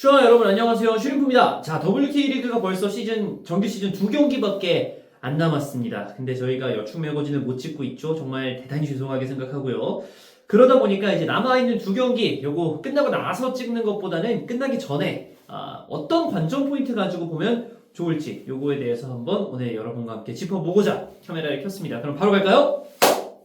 슈아 여러분 안녕하세요. 슈림프입니다. 자, WK리그가 벌써 정규 시즌 2경기밖에 안 남았습니다. 근데 저희가 여충 매거진을 못 찍고 있죠. 정말 대단히 죄송하게 생각하고요. 그러다 보니까 이제 남아있는 2경기 요거 끝나고 나서 찍는 것보다는 끝나기 전에 어떤 관전 포인트 가지고 보면 좋을지 요거에 대해서 한번 오늘 여러분과 함께 짚어보고자 카메라를 켰습니다. 그럼 바로 갈까요?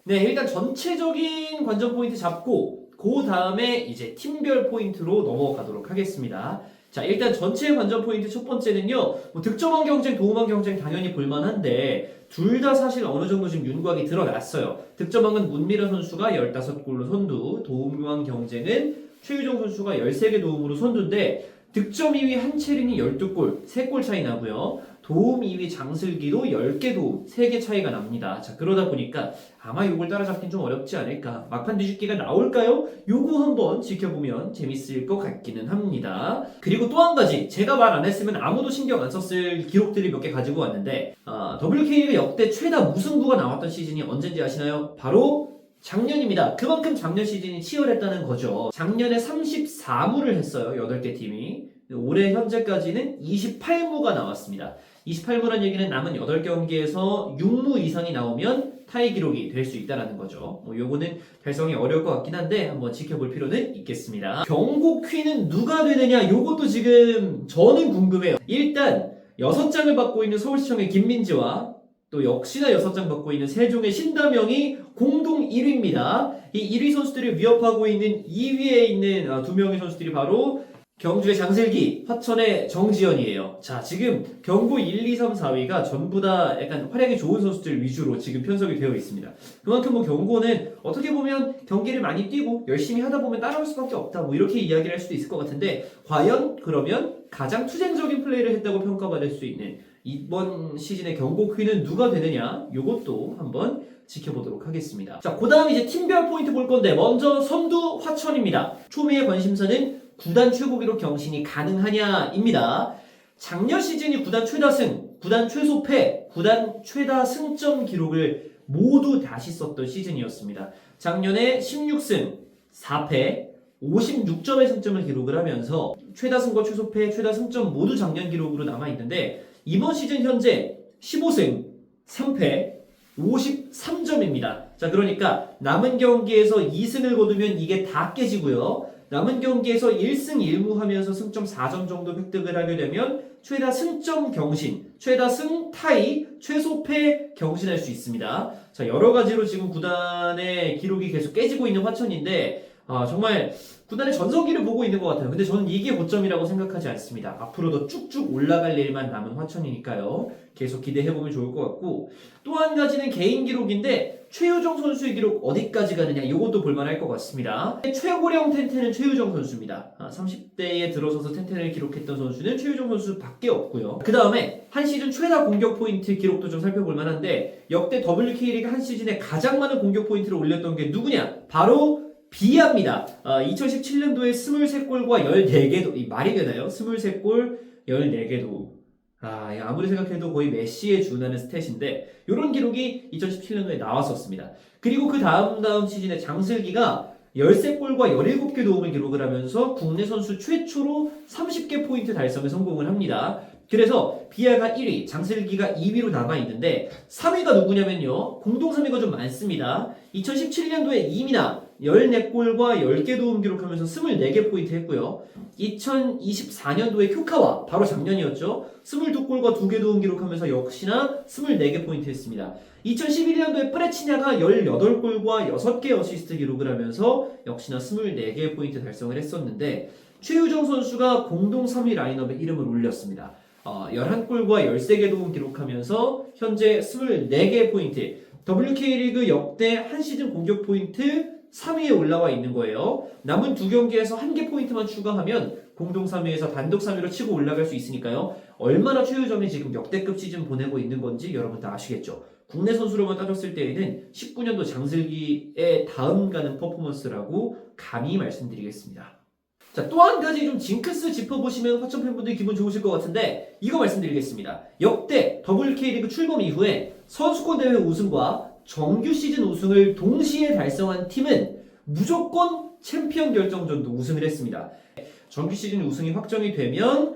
네, 일단 전체적인 관전 포인트 잡고 그 다음에 이제 팀별 포인트로 넘어가도록 하겠습니다. 자, 일단 전체 관전 포인트 첫 번째는요. 득점왕 경쟁, 도움왕 경쟁 당연히 볼만한데 둘 다 사실 어느 정도 지금 윤곽이 드러났어요. 득점왕은 문미러 선수가 15골로 선두, 도움왕 경쟁은 최유정 선수가 13개 도움으로 선두인데 득점 2위 한채린이 12골, 3골 차이 나고요. 도움 2위 장슬기도 10개 도움, 3개 차이가 납니다. 자, 그러다 보니까 아마 요걸 따라잡긴 좀 어렵지 않을까. 막판 뒤집기가 나올까요? 요거 한번 지켜보면 재밌을 것 같기는 합니다. 그리고 또 한 가지, 제가 말 안 했으면 아무도 신경 안 썼을 기록들이 몇 개 가지고 왔는데 WK리그 역대 최다 무승부가 나왔던 시즌이 언젠지 아시나요? 바로 작년입니다. 그만큼 작년 시즌이 치열했다는 거죠. 작년에 34무를 했어요. 8개 팀이. 올해 현재까지는 28무가 나왔습니다. 28무란 얘기는 남은 8경기에서 6무 이상이 나오면 타이 기록이 될 수 있다는 거죠. 요거는 달성이 어려울 것 같긴 한데 한번 지켜볼 필요는 있겠습니다. 경고 퀸은 누가 되느냐? 요것도 지금 저는 궁금해요. 일단 6장을 받고 있는 서울시청의 김민지와 또 역시나 6장 받고 있는 세종의 신다명이 공동 1위입니다. 이 1위 선수들을 위협하고 있는 2위에 있는 2명의 선수들이 바로 경주의 장슬기, 화천의 정지현이에요. 자, 지금 경고 1, 2, 3, 4위가 전부 다 약간 활약이 좋은 선수들 위주로 지금 편성이 되어 있습니다. 그만큼 경고는 어떻게 보면 경기를 많이 뛰고 열심히 하다 보면 따라올 수밖에 없다. 이렇게 이야기를 할 수도 있을 것 같은데 과연 그러면 가장 투쟁적인 플레이를 했다고 평가받을 수 있는 이번 시즌의 경고 퀸은 누가 되느냐? 요것도 한번 지켜보도록 하겠습니다. 자, 그 다음 이제 팀별 포인트 볼 건데 먼저 선두 화천입니다. 초미의 관심사는 구단 최고 기록 경신이 가능하냐입니다. 작년 시즌이 구단 최다승, 구단 최소패, 구단 최다 승점 기록을 모두 다시 썼던 시즌이었습니다. 작년에 16승, 4패, 56점의 승점을 기록을 하면서 최다승과 최소패, 최다 승점 모두 작년 기록으로 남아있는데 이번 시즌 현재 15승, 3패, 53점입니다. 자, 그러니까 남은 경기에서 2승을 거두면 이게 다 깨지고요. 남은 경기에서 1승 1무 하면서 승점 4점 정도 획득을 하게 되면 최다 승점 경신, 최다 승 타이, 최소패 경신할 수 있습니다. 자, 여러 가지로 지금 구단의 기록이 계속 깨지고 있는 화천인데 정말 구단의 전성기를 보고 있는 것 같아요. 근데 저는 이게 고점이라고 생각하지 않습니다. 앞으로도 쭉쭉 올라갈 일만 남은 화천이니까요. 계속 기대해보면 좋을 것 같고 또 한 가지는 개인 기록인데 최유정 선수의 기록 어디까지 가느냐 이것도 볼만할 것 같습니다. 최고령 텐텐은 최유정 선수입니다. 30대에 들어서서 텐텐을 기록했던 선수는 최유정 선수밖에 없고요. 그 다음에 한 시즌 최다 공격 포인트 기록도 좀 살펴볼 만한데 역대 WK리그 한 시즌에 가장 많은 공격 포인트를 올렸던 게 누구냐? 바로 비아입니다. 2017년도에 23골과 14개 말이 되나요? 23골 14개도 아무리 생각해도 거의 메시에 준하는 스탯인데 이런 기록이 2017년도에 나왔었습니다. 그리고 그 다음 시즌에 장슬기가 13골과 17개 도움을 기록을 하면서 국내 선수 최초로 30개 포인트 달성에 성공을 합니다. 그래서 비아가 1위, 장슬기가 2위로 남아있는데 3위가 누구냐면요. 공동 3위가 좀 많습니다. 2017년도에 이민아 14골과 10개 도움 기록하면서 24개 포인트 했고요. 2024년도에 큐카와 바로 작년이었죠. 22골과 2개 도움 기록하면서 역시나 24개 포인트 했습니다. 2011년도에 프레치냐가 18골과 6개 어시스트 기록을 하면서 역시나 24개 포인트 달성을 했었는데 최유정 선수가 공동 3위 라인업에 이름을 올렸습니다. 11골과 13개 도움 기록하면서 현재 24개 포인트 WK리그 역대 한 시즌 공격 포인트 3위에 올라와 있는 거예요. 남은 2경기에서 1개 포인트만 추가하면 공동 3위에서 단독 3위로 치고 올라갈 수 있으니까요. 얼마나 최유정이 지금 역대급 시즌 보내고 있는 건지 여러분 다 아시겠죠. 국내 선수로만 따졌을 때에는 19년도 장슬기의 다음 가는 퍼포먼스라고 감히 말씀드리겠습니다. 자, 또 한 가지 좀 징크스 짚어보시면 화천 팬분들이 기분 좋으실 것 같은데 이거 말씀드리겠습니다. 역대 WK리그 출범 이후에 선수권 대회 우승과 정규 시즌 우승을 동시에 달성한 팀은 무조건 챔피언 결정전도 우승을 했습니다. 정규 시즌 우승이 확정이 되면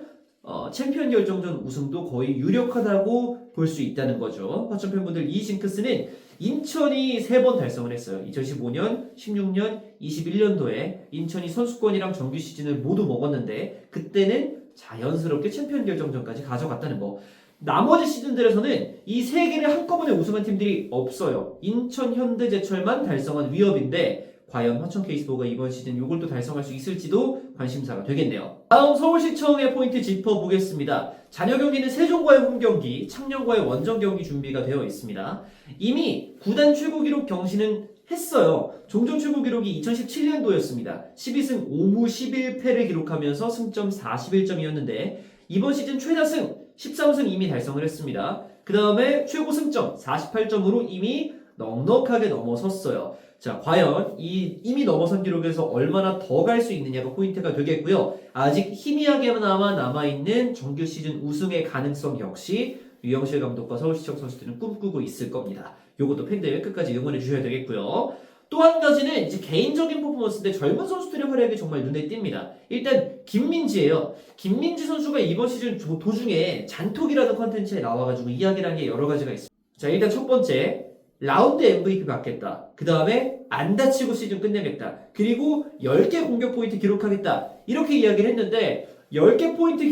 챔피언 결정전 우승도 거의 유력하다고 볼 수 있다는 거죠. 화천 팬분들, 이 징크스는 인천이 3번 달성을 했어요. 2015년, 16년, 21년도에 인천이 선수권이랑 정규 시즌을 모두 먹었는데 그때는 자연스럽게 챔피언 결정전까지 가져갔다는 거. 나머지 시즌들에서는 이 3개를 한꺼번에 우승한 팀들이 없어요. 인천, 현대제철만 달성한 위협인데 과연 화천 케이스보가 이번 시즌 이걸 또 달성할 수 있을지도 관심사가 되겠네요. 다음 서울시청의 포인트 짚어보겠습니다. 잔여 경기는 세종과의 홈경기, 창녕과의 원정 경기 준비가 되어 있습니다. 이미 구단 최고 기록 경신은 했어요. 종전 최고 기록이 2017년도였습니다. 12승 5무 11패를 기록하면서 승점 41점이었는데 이번 시즌 최다승 13승 이미 달성을 했습니다. 그 다음에 최고 승점 48점으로 이미 넉넉하게 넘어섰어요. 자, 과연 이 이미 넘어선 기록에서 얼마나 더 갈 수 있느냐가 포인트가 되겠고요. 아직 희미하게나마 남아있는 정규 시즌 우승의 가능성 역시 유영실 감독과 서울시청 선수들은 꿈꾸고 있을 겁니다. 요것도 팬들 끝까지 응원해 주셔야 되겠고요. 또 한 가지는 이제 개인적인 퍼포먼스인데 젊은 선수들의 활약이 정말 눈에 띕니다. 일단 김민지예요. 김민지 선수가 이번 시즌 도중에 잔톡이라는 컨텐츠에 나와가지고 이야기를 한 게 여러 가지가 있습니다. 자, 일단 첫 번째, 라운드 MVP 받겠다. 그 다음에 안 다치고 시즌 끝내겠다. 그리고 10개 공격 포인트 기록하겠다. 이렇게 이야기를 했는데 10개 포인트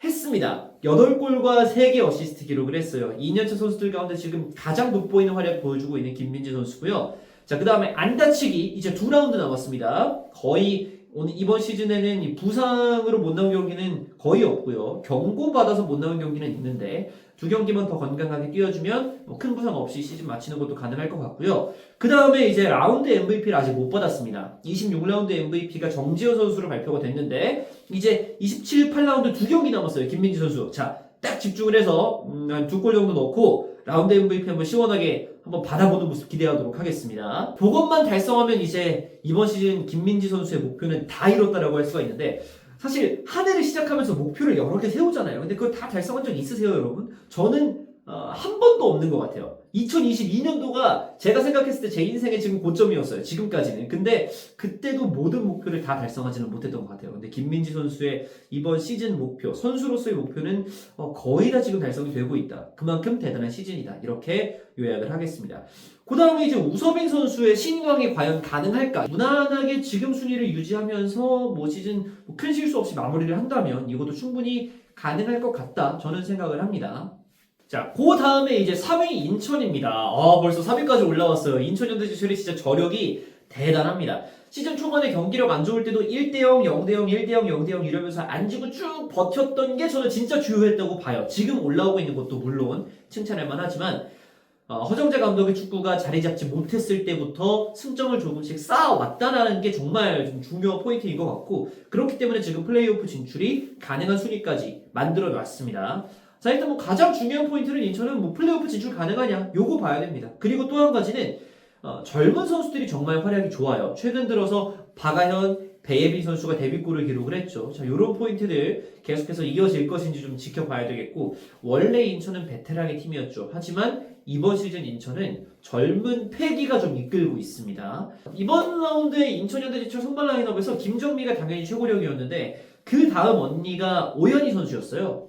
기록했습니다. 8골과 3개 어시스트 기록을 했어요. 2년차 선수들 가운데 지금 가장 돋보이는 활약 보여주고 있는 김민지 선수고요. 자, 그 다음에 안 다치기 이제 2라운드 남았습니다. 거의 오늘 이번 시즌에는 부상으로 못 나온 경기는 거의 없고요. 경고받아서 못 나온 경기는 있는데 2경기만 더 건강하게 뛰어주면 큰 부상 없이 시즌 마치는 것도 가능할 것 같고요. 그 다음에 이제 라운드 MVP를 아직 못 받았습니다. 26라운드 MVP가 정지현 선수로 발표가 됐는데 이제 27, 8라운드 2경기 남았어요. 김민지 선수. 자, 딱 집중을 해서 한 2골 정도 넣고 라운드 MVP 한번 시원하게 한번 받아보는 모습 기대하도록 하겠습니다. 그것만 달성하면 이제 이번 시즌 김민지 선수의 목표는 다 이뤘다라고 할 수가 있는데 사실 한 해를 시작하면서 목표를 여러 개 세우잖아요. 근데 그걸 다 달성한 적 있으세요, 여러분? 저는 한 번도 없는 것 같아요. 2022년도가 제가 생각했을 때 제 인생의 지금 고점이었어요. 지금까지는. 근데 그때도 모든 목표를 다 달성하지는 못했던 것 같아요. 근데 김민지 선수의 이번 시즌 목표, 선수로서의 목표는 거의 다 지금 달성이 되고 있다. 그만큼 대단한 시즌이다. 이렇게 요약을 하겠습니다. 그 다음에 이제 우서빈 선수의 신광이 과연 가능할까? 무난하게 지금 순위를 유지하면서 시즌 큰 실수 없이 마무리를 한다면 이것도 충분히 가능할 것 같다. 저는 생각을 합니다. 자, 그 다음에 이제 3위 인천입니다. 벌써 3위까지 올라왔어요. 인천 현대제철이 진짜 저력이 대단합니다. 시즌 초반에 경기력 안 좋을 때도 1대0, 0대0, 1대0, 0대0 이러면서 안 지고 쭉 버텼던 게 저는 진짜 주요했다고 봐요. 지금 올라오고 있는 것도 물론 칭찬할 만하지만 허정재 감독의 축구가 자리 잡지 못했을 때부터 승점을 조금씩 쌓아왔다는 게 정말 좀 중요한 포인트인 것 같고 그렇기 때문에 지금 플레이오프 진출이 가능한 순위까지 만들어 놨습니다. 자, 일단 가장 중요한 포인트는 인천은 플레이오프 진출 가능하냐 요거 봐야 됩니다. 그리고 또 한 가지는 젊은 선수들이 정말 활약이 좋아요. 최근 들어서 박아현, 배예빈 선수가 데뷔골을 기록을 했죠. 자, 요런 포인트들 계속해서 이어질 것인지 좀 지켜봐야 되겠고 원래 인천은 베테랑의 팀이었죠. 하지만 이번 시즌 인천은 젊은 패기가 좀 이끌고 있습니다. 이번 라운드에 인천현대제철 선발 라인업에서 김정미가 당연히 최고령이었는데 그 다음 언니가 오연희 선수였어요.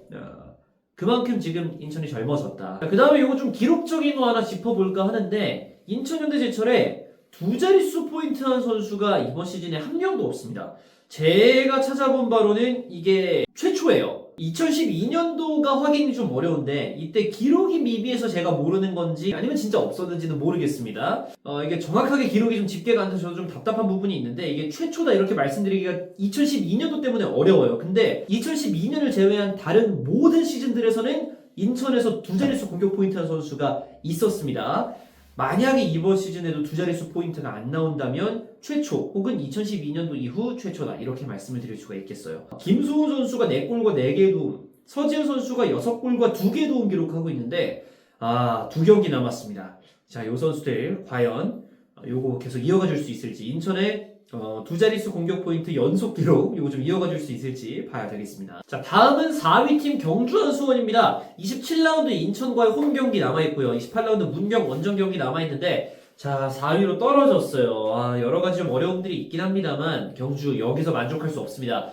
그만큼 지금 인천이 젊어졌다. 그 다음에 이거 좀 기록적인 거 하나 짚어볼까 하는데 인천현대제철에 2자릿수 포인트한 선수가 이번 시즌에 한 명도 없습니다. 제가 찾아본 바로는 이게 최초예요. 2012년도가 확인이 좀 어려운데 이때 기록이 미비해서 제가 모르는 건지 아니면 진짜 없었는지는 모르겠습니다. 이게 정확하게 기록이 좀 집계가 안 돼서 저도 좀 답답한 부분이 있는데 이게 최초다 이렇게 말씀드리기가 2012년도 때문에 어려워요. 근데 2012년을 제외한 다른 모든 시즌들에서는 인천에서 2자릿수 공격 포인트한 선수가 있었습니다. 만약에 이번 시즌에도 2자릿수 포인트가 안 나온다면 최초 혹은 2012년도 이후 최초다 이렇게 말씀을 드릴 수가 있겠어요. 김수호 선수가 4골과 4개 도움, 서지현 선수가 6골과 2개 도움 기록하고 있는데 2경기 남았습니다. 자, 요 선수들 과연 요거 계속 이어가 줄 수 있을지 인천의 2자릿수 공격 포인트 연속 기록 요거 좀 이어가 줄 수 있을지 봐야 되겠습니다. 자, 다음은 4위 팀 경주한 수원입니다. 27라운드 인천과의 홈 경기 남아있고요. 28라운드 문경 원정 경기 남아있는데 자, 4위로 떨어졌어요. 여러 가지 좀 어려움들이 있긴 합니다만 경주 여기서 만족할 수 없습니다.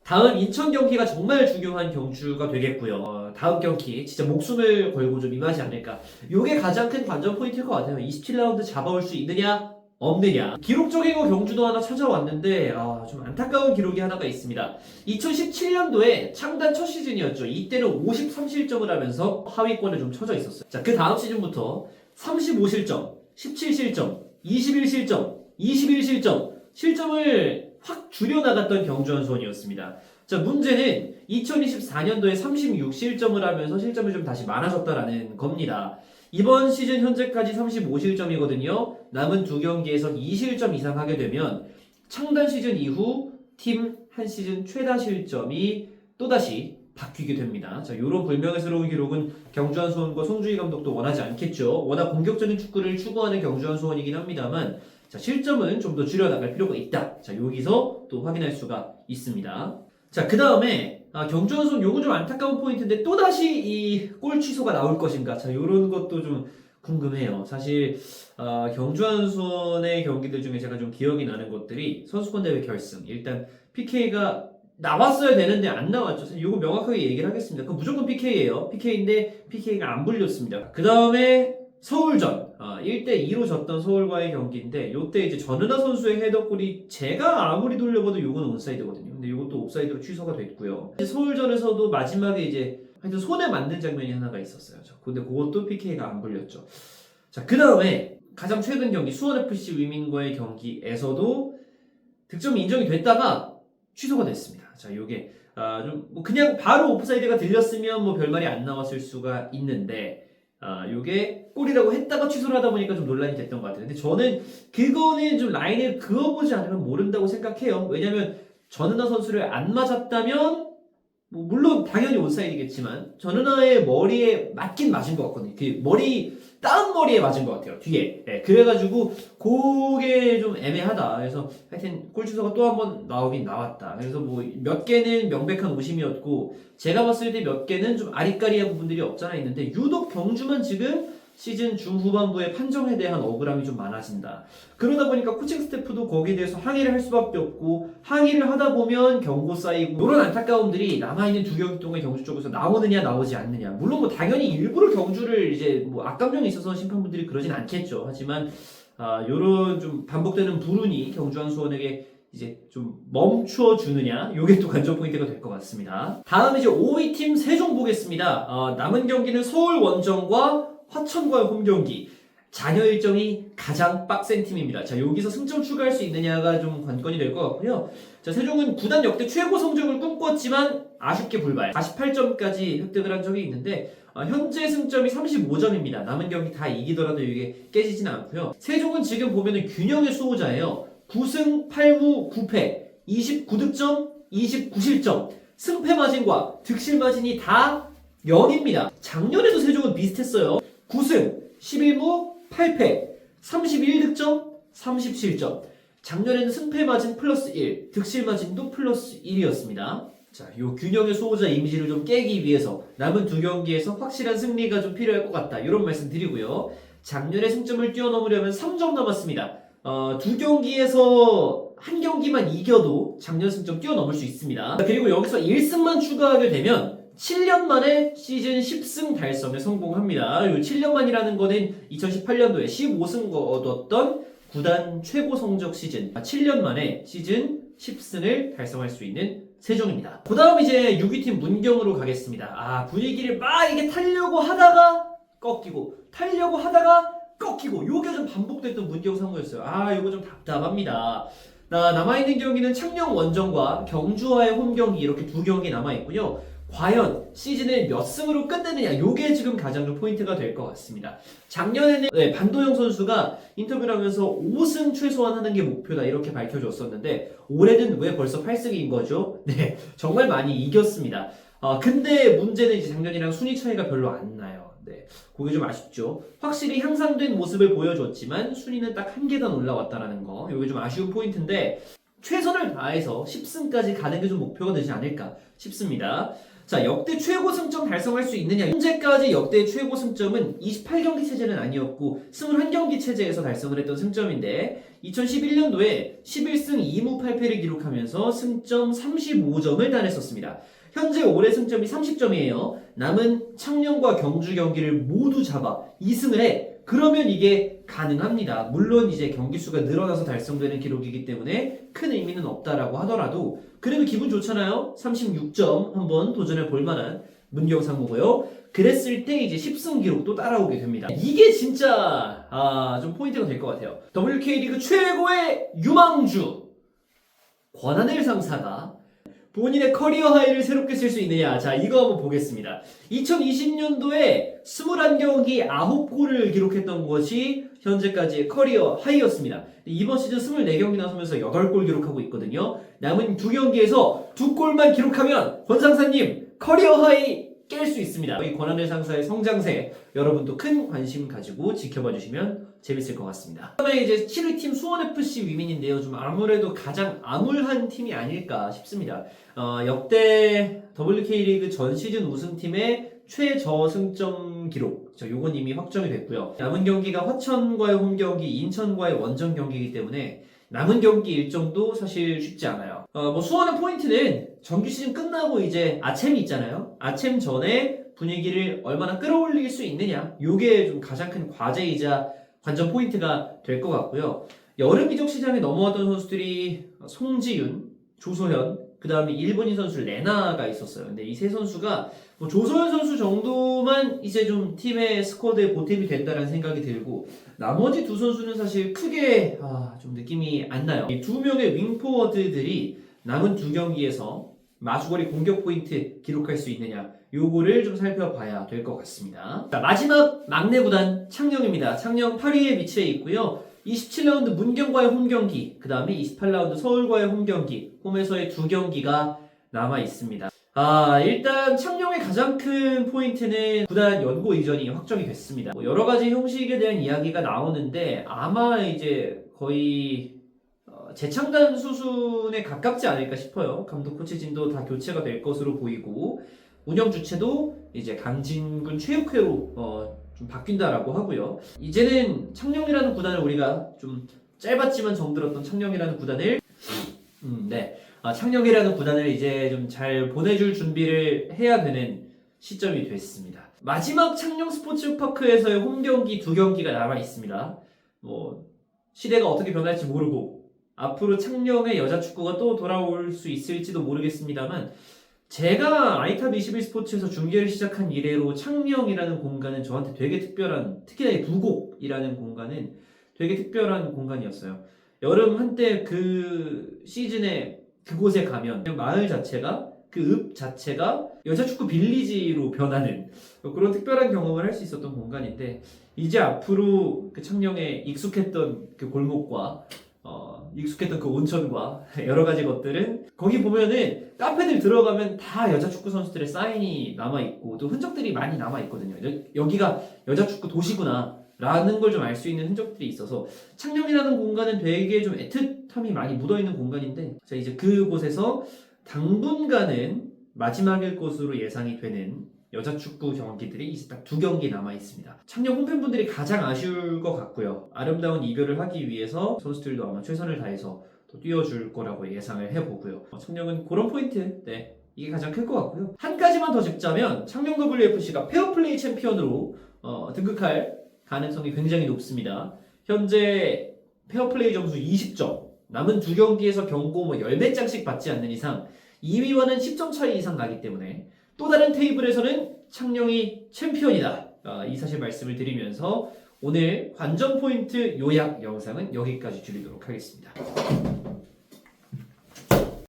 다음 인천 경기가 정말 중요한 경주가 되겠고요. 다음 경기 진짜 목숨을 걸고 좀 임하지 않을까. 요게 가장 큰 관전 포인트일 것 같아요. 27라운드 잡아올 수 있느냐 없느냐. 기록적인 거 경주도 하나 찾아왔는데 좀 안타까운 기록이 하나가 있습니다. 2017년도에 창단 첫 시즌이었죠. 이때는 53실점을 하면서 하위권에 좀 처져 있었어요. 자, 그 다음 시즌부터 35실점, 17실점, 21실점, 21실점, 실점을 확 줄여나갔던 경주한 수원이었습니다. 자, 문제는 2024년도에 36실점을 하면서 실점이 좀 다시 많아졌다라는 겁니다. 이번 시즌 현재까지 35실점이거든요. 남은 두 경기에서 2실점 이상 하게 되면 창단 시즌 이후 팀 한 시즌 최다 실점이 또다시 바뀌게 됩니다. 자, 이런 불명예스러운 기록은 경주한 수원과 송주희 감독도 원하지 않겠죠. 워낙 공격적인 축구를 추구하는 경주한 수원이긴 합니다만 자, 실점은 좀 더 줄여나갈 필요가 있다. 자, 여기서 또 확인할 수가 있습니다. 자, 그 다음에 경주한 수원 요거 좀 안타까운 포인트인데 또다시 이 골 취소가 나올 것인가. 자, 요런 것도 좀 궁금해요. 사실 경주한 수원의 경기들 중에 제가 좀 기억이 나는 것들이 선수권대회 결승. 일단 PK가 나왔어야 되는데 안 나왔죠. 이거 명확하게 얘기를 하겠습니다. 그 무조건 PK예요. PK인데 PK가 안 불렸습니다. 그 다음에 서울전 1대2로 졌던 서울과의 경기인데 요때 이제 전은하 선수의 헤더골이 제가 아무리 돌려봐도 요거는 온사이드거든요. 근데 요것도 옵사이드로 취소가 됐고요. 서울전에서도 마지막에 이제 하여튼 손에 맞는 장면이 하나가 있었어요. 근데 그것도 PK가 안 불렸죠. 자, 그 다음에 가장 최근 경기 수원FC 위민과의 경기에서도 득점이 인정이 됐다가 취소가 됐습니다. 자, 요게 좀 뭐 그냥 바로 오프사이드가 들렸으면 뭐 별말이 안 나왔을 수가 있는데 요게 골이라고 했다가 취소를 하다 보니까 좀 논란이 됐던 것 같아요. 근데 저는 그거는 좀 라인을 그어보지 않으면 모른다고 생각해요. 왜냐면 전은하 선수를 안 맞았다면 뭐 물론 당연히 온사이드겠지만 전은하의 머리에 맞긴 맞은 것 같거든요. 그 머리 다운 머리에 맞은 것 같아요. 뒤에. 네, 그래가지고 그게 좀 애매하다. 그래서 하여튼 골 취소가 또 한 번 나오긴 나왔다. 그래서 뭐 몇 개는 명백한 오심이었고 제가 봤을 때 몇 개는 좀 아리까리한 부분들이 없잖아 있는데 유독 경주만 지금 시즌 중후반부에 판정에 대한 억울함이 좀 많아진다. 그러다 보니까 코칭 스태프도 거기에 대해서 항의를 할 수밖에 없고 항의를 하다 보면 경고 쌓이고 이런 안타까움들이 남아있는 두 경기 동안 경주 쪽에서 나오느냐 나오지 않느냐. 물론 뭐 당연히 일부러 경주를 이제 뭐 악감정이 있어서 심판분들이 그러진 않겠죠. 하지만 요런 좀 반복되는 불운이 경주한 수원에게 이제 좀 멈춰 주느냐 요게 또 관전 포인트가 될 것 같습니다. 다음 이제 5위 팀 세종 보겠습니다. 남은 경기는 서울 원정과 화천과의 홈경기. 잔여 일정이 가장 빡센 팀입니다. 자, 여기서 승점 추가할 수 있느냐가 좀 관건이 될 것 같고요. 자, 세종은 구단 역대 최고 성적을 꿈꿨지만 아쉽게 불발. 48점까지 획득을 한 적이 있는데 현재 승점이 35점입니다. 남은 경기 다 이기더라도 이게 깨지지는 않고요. 세종은 지금 보면은 균형의 수호자예요. 9승 8무 9패, 29득점, 29실점. 승패 마진과 득실 마진이 다 0입니다. 작년에도 세종은 비슷했어요. 9승, 11무, 8패, 31득점, 30실점. 작년에는 승패 마진 플러스 1, 득실 마진도 플러스 1이었습니다. 자, 요 균형의 수호자 이미지를 좀 깨기 위해서 남은 두 경기에서 확실한 승리가 좀 필요할 것 같다. 이런 말씀 드리고요. 작년의 승점을 뛰어넘으려면 3점 남았습니다. 두 경기에서 한 경기만 이겨도 작년 승점 뛰어넘을 수 있습니다. 그리고 여기서 1승만 추가하게 되면 7년 만에 시즌 10승 달성에 성공합니다. 이 7년 만이라는 거는 2018년도에 15승 거뒀던 구단 최고 성적 시즌 7년 만에 시즌 10승을 달성할 수 있는 세종입니다. 그 다음 이제 6위팀 문경으로 가겠습니다. 분위기를 막 이게 타려고 하다가 꺾이고 타려고 하다가 꺾이고 요게 좀 반복됐던 문경 상무였어요. 이거 좀 답답합니다. 남아있는 경기는 창녕 원정과 경주와의 홈경기 이렇게 두 경기 남아있고요. 과연 시즌을 몇 승으로 끝내느냐 요게 지금 가장 좀 포인트가 될 것 같습니다. 작년에는 반도영 선수가 인터뷰를 하면서 5승 최소한 하는 게 목표다 이렇게 밝혀줬었는데 올해는 왜 벌써 8승인 거죠? 네, 정말 많이 이겼습니다. 근데 문제는 이제 작년이랑 순위 차이가 별로 안 나요. 네, 그게 좀 아쉽죠. 확실히 향상된 모습을 보여줬지만 순위는 딱 한 계단 올라왔다라는 거 이게 좀 아쉬운 포인트인데 최선을 다해서 10승까지 가는 게 좀 목표가 되지 않을까 싶습니다. 자, 역대 최고 승점 달성할 수 있느냐? 현재까지 역대 최고 승점은 28경기 체제는 아니었고 21경기 체제에서 달성을 했던 승점인데 2011년도에 11승 2무 8패를 기록하면서 승점 35점을 따냈었습니다. 현재 올해 승점이 30점이에요. 남은 창녕과 경주 경기를 모두 잡아 2승을 해. 그러면 이게 가능합니다. 물론 이제 경기 수가 늘어나서 달성되는 기록이기 때문에 큰 의미는 없다라고 하더라도 그래도 기분 좋잖아요. 36점 한번 도전해 볼 만한 문경상무고요. 그랬을 때 이제 10승 기록도 따라오게 됩니다. 이게 진짜 좀 포인트가 될 것 같아요. WK리그 최고의 유망주 권한을 상사가 본인의 커리어 하이를 새롭게 쓸 수 있느냐. 자, 이거 한번 보겠습니다. 2020년도에 21경기 9골을 기록했던 것이 현재까지의 커리어 하이였습니다. 이번 시즌 24경기 나서면서 8골 기록하고 있거든요. 남은 2경기에서 2골만 기록하면 권상사님 커리어 하이 깰 수 있습니다. 이 권한을 상사의 성장세 여러분도 큰 관심 가지고 지켜봐 주시면 재밌을 것 같습니다. 그다음에 이제 7위 팀 수원FC 위민인데요. 좀 아무래도 가장 암울한 팀이 아닐까 싶습니다. 역대 WK리그 전 시즌 우승팀의 최저승점 기록. 요건 이미 확정이 됐고요. 남은 경기가 화천과의 홈경기, 인천과의 원정 경기이기 때문에 남은 경기 일정도 사실 쉽지 않아요. 수원의 포인트는 정규 시즌 끝나고 이제 아챔이 있잖아요. 아챔 전에 분위기를 얼마나 끌어올릴 수 있느냐. 요게 좀 가장 큰 과제이자 관전 포인트가 될 것 같고요. 여름 이적 시장에 넘어왔던 선수들이 송지윤, 조소현, 그 다음에 일본인 선수 레나가 있었어요. 근데 이 세 선수가 조소현 선수 정도만 이제 좀 팀의 스쿼드에 보탬이 된다는 생각이 들고 나머지 두 선수는 사실 크게 좀 느낌이 안 나요. 이 두 명의 윙포워드들이 남은 2경기에서 마수거리 공격 포인트 기록할 수 있느냐 요거를 좀 살펴봐야 될 것 같습니다. 자, 마지막 막내 구단 창녕입니다. 창녕 8위에 위치해 있고요. 27라운드 문경과의 홈경기, 그 다음에 28라운드 서울과의 홈경기, 홈에서의 2경기가 남아 있습니다. 일단 창녕의 가장 큰 포인트는 구단 연고 이전이 확정이 됐습니다. 여러 가지 형식에 대한 이야기가 나오는데 아마 이제 거의 재창단 수준에 가깝지 않을까 싶어요. 감독 코치진도 다 교체가 될 것으로 보이고 운영 주체도 이제 강진군 체육회로 좀 바뀐다라고 하고요. 이제는 창녕이라는 구단을 우리가 좀 짧았지만 정들었던 창녕이라는 구단을 창녕이라는 구단을 이제 좀 잘 보내줄 준비를 해야 되는 시점이 됐습니다. 마지막 창녕 스포츠파크에서의 홈경기 2경기가 남아 있습니다. 시대가 어떻게 변할지 모르고 앞으로 창녕의 여자 축구가 또 돌아올 수 있을지도 모르겠습니다만 제가 아이탑 21 스포츠에서 중계를 시작한 이래로 창녕이라는 공간은 저한테 되게 특별한, 특히나 이 부곡이라는 공간은 되게 특별한 공간이었어요. 여름 한때 그 시즌에 그곳에 가면 마을 자체가 그 읍 자체가 여자 축구 빌리지로 변하는 그런 특별한 경험을 할 수 있었던 공간인데 이제 앞으로 그 창녕에 익숙했던 그 골목과 익숙했던 그 온천과 여러 가지 것들은 거기 보면은 카페들 들어가면 다 여자 축구 선수들의 사인이 남아있고 또 흔적들이 많이 남아있거든요. 여기가 여자 축구 도시구나 라는 걸 좀 알 수 있는 흔적들이 있어서 창녕이라는 공간은 되게 좀 애틋함이 많이 묻어있는 공간인데 자, 이제 그곳에서 당분간은 마지막일 것으로 예상이 되는 여자 축구 경기들이 이제 딱 2경기 남아 있습니다. 창녕 홈팬분들이 가장 아쉬울 것 같고요. 아름다운 이별을 하기 위해서 선수들도 아마 최선을 다해서 또 뛰어줄 거라고 예상을 해보고요. 창녕은 그런 포인트, 이게 가장 클 것 같고요. 한 가지만 더 짚자면 창녕 WFC가 페어플레이 챔피언으로 등극할 가능성이 굉장히 높습니다. 현재 페어플레이 점수 20점, 남은 2경기에서 경고 10몇 장씩 받지 않는 이상 2위와는 10점 차이 이상 나기 때문에 또 다른 테이블에서는 창녕이 챔피언이다. 이 사실 말씀을 드리면서 오늘 관전 포인트 요약 영상은 여기까지 줄이도록 하겠습니다.